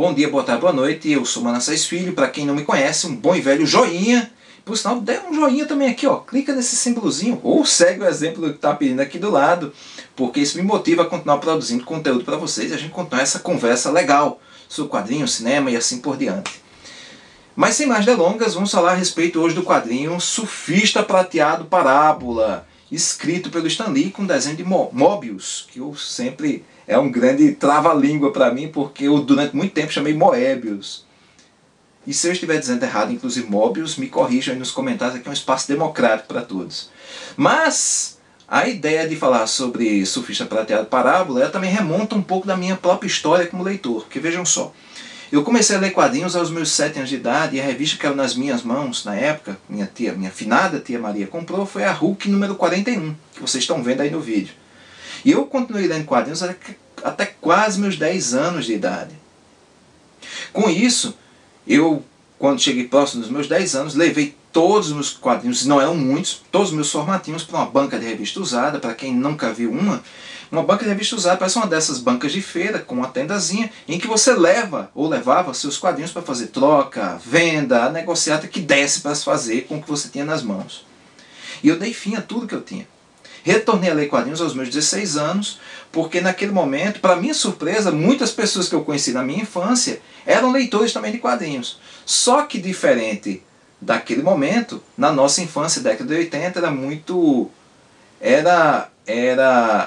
Bom dia, boa tarde, boa noite, eu sou Manassés Filho. Para quem não me conhece, um bom e velho joinha. Por sinal, dê um joinha também aqui, ó. Clica nesse símbolozinho ou segue o exemplo que está pedindo aqui do lado, porque isso me motiva a continuar produzindo conteúdo para vocês e a gente continuar essa conversa legal sobre quadrinho, cinema e assim por diante. Mas sem mais delongas, vamos falar a respeito hoje do quadrinho Surfista Prateado Parábola, escrito pelo Stan Lee com desenho de Moebius, que eu sempre é um grande trava-língua para mim, porque eu durante muito tempo chamei Moebius. E se eu estiver dizendo errado, inclusive Moebius, me corrijam aí nos comentários, aqui é um espaço democrático para todos. Mas a ideia de falar sobre Surfista Prateado Parábola, ela também remonta um pouco da minha própria história como leitor, porque vejam só, eu comecei a ler quadrinhos aos meus 7 anos de idade, e a revista que era nas minhas mãos, na época, minha finada tia Maria comprou, foi a Hulk número 41, que vocês estão vendo aí no vídeo. E eu continuei lendo quadrinhos até quase meus 10 anos de idade. Com isso, eu, quando cheguei próximo dos meus 10 anos, levei todos os meus quadrinhos, não eram muitos, todos os meus formatinhos para uma banca de revista usada. Para quem nunca viu uma banca de revista usada parece uma dessas bancas de feira, com uma tendazinha, em que você leva ou levava seus quadrinhos para fazer troca, venda, a negociata que desse para se fazer com o que você tinha nas mãos. E eu dei fim a tudo que eu tinha. Retornei a ler quadrinhos aos meus 16 anos, porque naquele momento, para minha surpresa, muitas pessoas que eu conheci na minha infância eram leitores também de quadrinhos. Só que diferente daquele momento, na nossa infância, década de 80, era muito...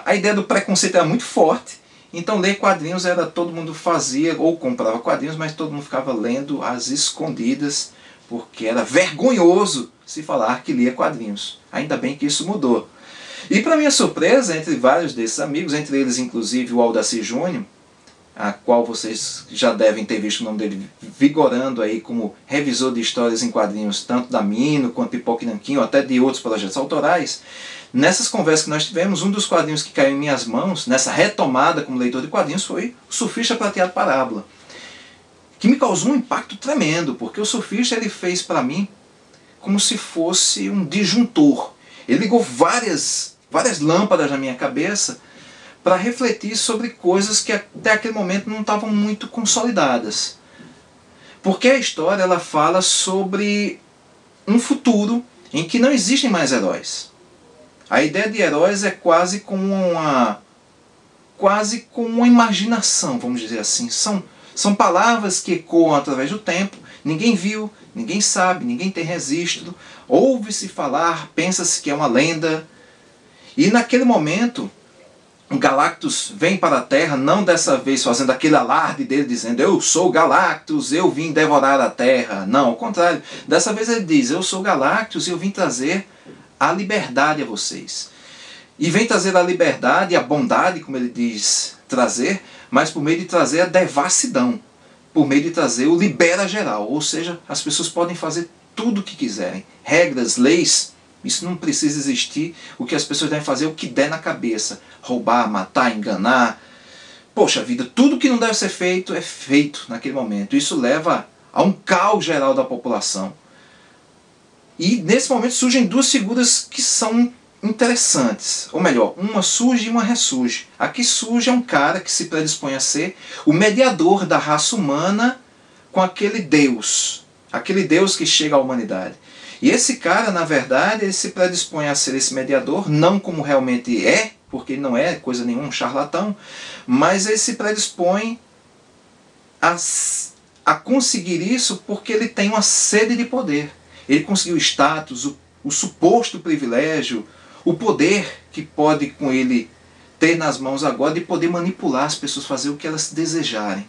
a ideia do preconceito era muito forte, então ler quadrinhos era, todo mundo fazia ou comprava quadrinhos, mas todo mundo ficava lendo às escondidas, porque era vergonhoso se falar que lia quadrinhos. Ainda bem que isso mudou. E para minha surpresa, entre vários desses amigos, entre eles inclusive o Aldacir Júnior, a qual vocês já devem ter visto o nome dele vigorando aí como revisor de histórias em quadrinhos, tanto da Mino quanto Pipoca e Nanquim, ou até de outros projetos autorais, nessas conversas que nós tivemos, um dos quadrinhos que caiu em minhas mãos, nessa retomada como leitor de quadrinhos, foi o Surfista Prateado Parábola, que me causou um impacto tremendo, porque o Surfista ele fez para mim como se fosse um disjuntor. Ele ligou várias lâmpadas na minha cabeça para refletir sobre coisas que até aquele momento não estavam muito consolidadas. Porque a história ela fala sobre um futuro em que não existem mais heróis. A ideia de heróis é quase como uma imaginação, vamos dizer assim. São palavras que ecoam através do tempo, ninguém viu, ninguém sabe, ninguém tem registro, ouve-se falar, pensa-se que é uma lenda. E naquele momento, o Galactus vem para a Terra, não dessa vez fazendo aquele alarde dele, dizendo eu sou Galactus, eu vim devorar a Terra. Não, ao contrário. Dessa vez ele diz, eu sou Galactus e eu vim trazer a liberdade a vocês. E vem trazer a liberdade e a bondade, como ele diz, trazer, mas por meio de trazer a devassidão, por meio de trazer o libera geral, ou seja, as pessoas podem fazer tudo o que quiserem. Regras, leis, isso não precisa existir. O que as pessoas devem fazer é o que der na cabeça. Roubar, matar, enganar. Poxa vida, tudo que não deve ser feito é feito naquele momento. Isso leva a um caos geral da população. E nesse momento surgem duas figuras que são interessantes. Ou melhor, uma surge e uma ressurge. A que surge é um cara que se predispõe a ser o mediador da raça humana com aquele Deus que chega à humanidade. E esse cara, na verdade, ele se predispõe a ser esse mediador, não como realmente é, porque ele não é coisa nenhuma, um charlatão, mas ele se predispõe a conseguir isso porque ele tem uma sede de poder. Ele conseguiu o status, o suposto privilégio, o poder que pode com ele ter nas mãos agora de poder manipular as pessoas, fazer o que elas desejarem.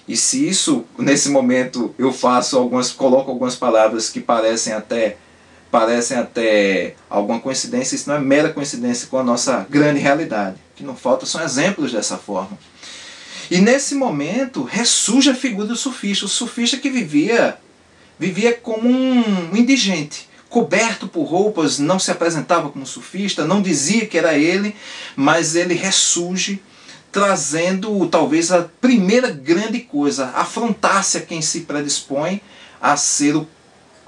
E se isso, nesse momento, eu coloco algumas palavras que parecem até alguma coincidência, isso não é mera coincidência com a nossa grande realidade. O que não falta são exemplos dessa forma. E nesse momento, ressurge a figura do surfista. O surfista que vivia como um indigente, coberto por roupas, não se apresentava como surfista, não dizia que era ele, mas ele ressurge, trazendo talvez a primeira grande coisa, afrontar-se a quem se predispõe a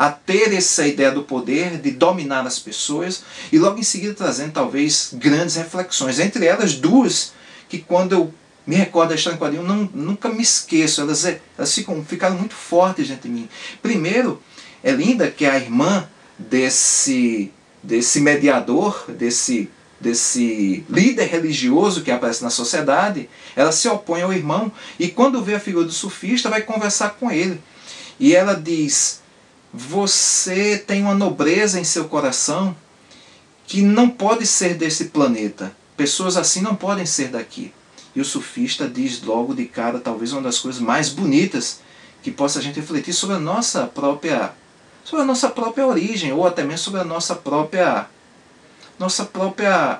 ter essa ideia do poder, de dominar as pessoas, e logo em seguida trazendo talvez grandes reflexões, entre elas duas que quando eu me recordo da história em quadrinho, nunca me esqueço, elas ficaram muito fortes dentro de mim. Primeiro, é linda que a irmã desse mediador, desse líder religioso que aparece na sociedade, ela se opõe ao irmão, e quando vê a figura do surfista, vai conversar com ele. E ela diz: você tem uma nobreza em seu coração que não pode ser desse planeta. Pessoas assim não podem ser daqui. E o surfista diz logo de cara, talvez uma das coisas mais bonitas que possa a gente refletir sobre a nossa própria origem, ou até mesmo sobre a nossa própria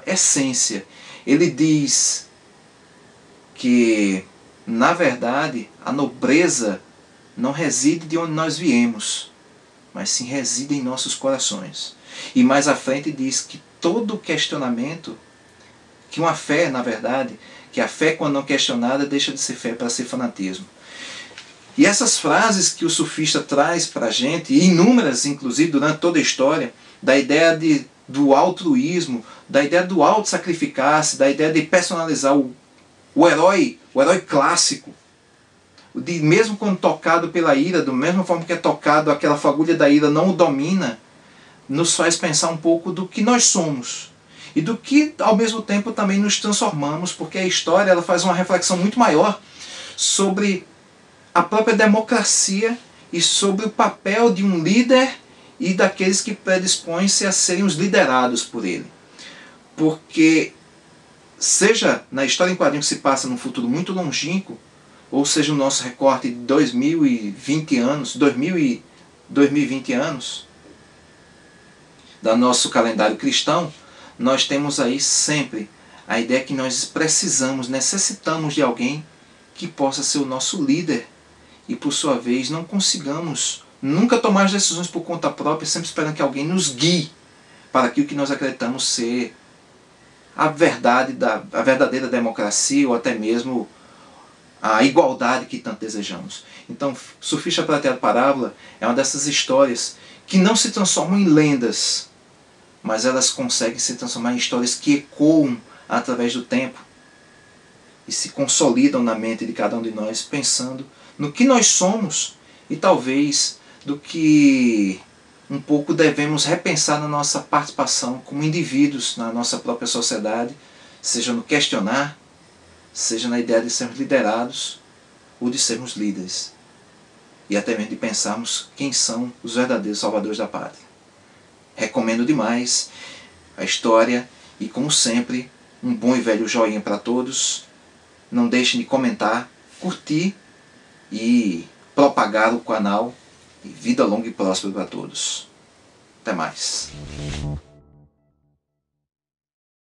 essência. Ele diz que, na verdade, a nobreza não reside de onde nós viemos, mas sim reside em nossos corações. E mais à frente diz que todo questionamento, que uma fé, na verdade, que a fé, quando não questionada, deixa de ser fé para ser fanatismo. E essas frases que o surfista traz para a gente, e inúmeras, inclusive, durante toda a história, da ideia do altruísmo, da ideia do auto-sacrificar-se, da ideia de personalizar o herói clássico, de mesmo quando tocado pela ira, da mesma forma que é tocado, aquela fagulha da ira não o domina, nos faz pensar um pouco do que nós somos. E do que, ao mesmo tempo, também nos transformamos, porque a história ela faz uma reflexão muito maior sobre a própria democracia e sobre o papel de um líder e daqueles que predispõem-se a serem os liderados por ele. Porque, seja na história em quadrinhos que se passa num futuro muito longínquo, ou seja o nosso recorte de 2020 anos, do nosso calendário cristão, nós temos aí sempre a ideia que nós necessitamos de alguém que possa ser o nosso líder e, por sua vez, não consigamos nunca tomar as decisões por conta própria, sempre esperando que alguém nos guie para aquilo que nós acreditamos ser a verdadeira democracia, ou até mesmo a igualdade que tanto desejamos. Então, Surfista Prateado Parábola é uma dessas histórias que não se transformam em lendas, mas elas conseguem se transformar em histórias que ecoam através do tempo e se consolidam na mente de cada um de nós, pensando no que nós somos e talvez do que um pouco devemos repensar na nossa participação como indivíduos na nossa própria sociedade, seja no questionar, seja na ideia de sermos liderados ou de sermos líderes, e até mesmo de pensarmos quem são os verdadeiros salvadores da pátria. Recomendo demais a história e, como sempre, um bom e velho joinha para todos. Não deixem de comentar, curtir e propagar o canal. E vida longa e próspera para todos. Até mais.